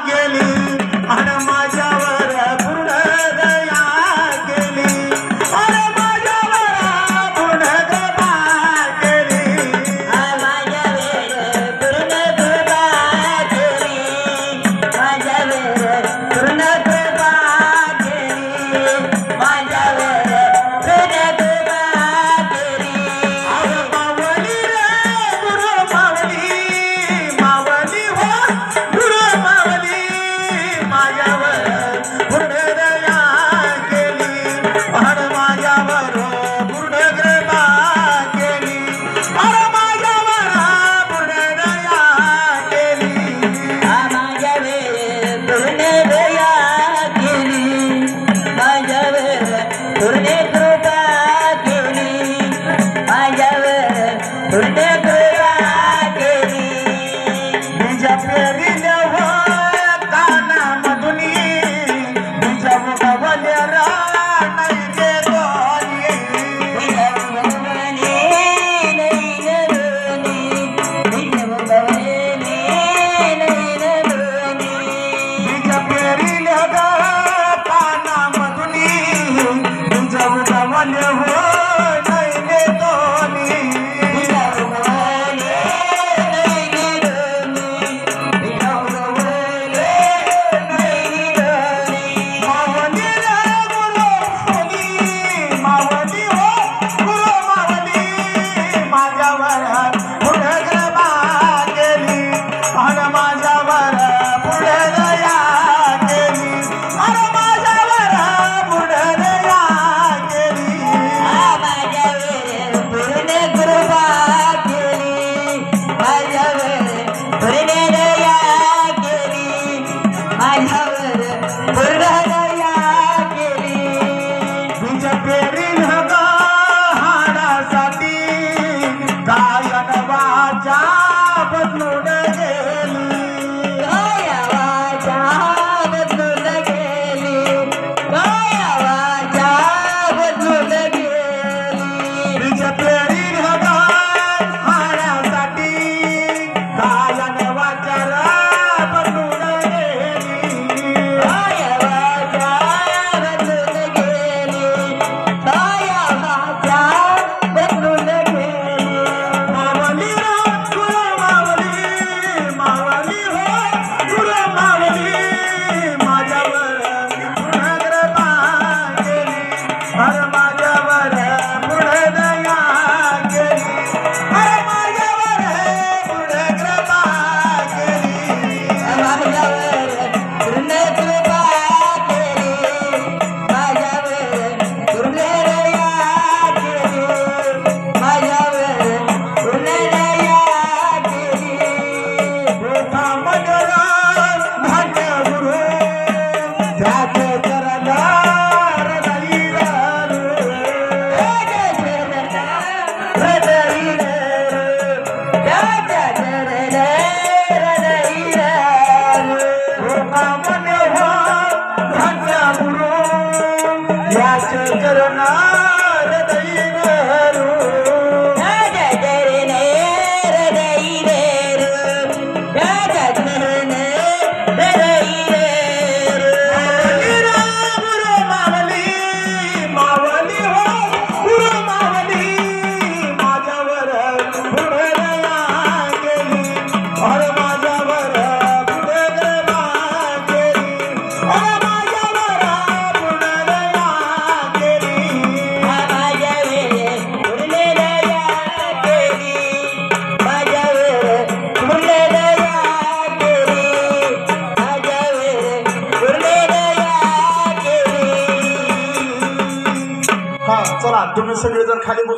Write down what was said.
केली आणि माझ्यावर पूर्ण दया केली अरे माझ्यावर पूर्ण कृपा केली माझ्यावर पूर्ण कृपा केली माझ्यावर पूर्ण कृपा केली माझ्यावर पूर्ण कृपा केली अरे मावली रे गुरु मावली मावली हो गुरु मावली माझ्यावर पूर्ण दया केली आणि माझ्यावर पूर्ण कृपा केली अरे माझ्यावर पूर्ण दया केली माझ्यावर पूर्ण दया केली माझ्यावर पूर्ण कृपा केली माझ्यावर पूर्ण कृपा केली बीजा पेरिल्या हो कानामधुनी बीजा मुगवल्या नाही गेलोनी बीजा पेरिल्या कानामधुनी बीजा मुगवल्या हो नाही गेलोनी मावली रे गुरु मावली मावली हो गुरु मावली माझ्यावर पुढे कृपा केली आणि माझ्यावर पुढे दया केली आणि माझ्यावर पुढे दया केली माझ्यावर पूर्ण कृपा केली माझ्यावर पूर्ण दया केली माझ्यावर पूर्ण दया केली बीज पेरील हाडासाठी गायन वाचा बदलून गेली गायवाच्या बदलून गेली गायवाच्या बदलून गेली बीज पेरील हाडासाठी गायन वाचा बदलून गेली गायवाच्या बदलून गेली गायवाच्या बदलून गेली मावली रे गुरु मावली मावली हो गुरु मावली माझ्यावर पूर्ण कृपा केली अरे माझ्यावर पूर्ण दया केली अरे माझ्यावर पूर्ण कृपा केली माझ्यावर पूर्ण कृपा केली माझ्यावर पूर्ण दया केली माझ्यावर पूर्ण दया केली मोठा मगर धान्य गुरु त्याचे चरण चला तुम्ही सगळेजण खाली बसू.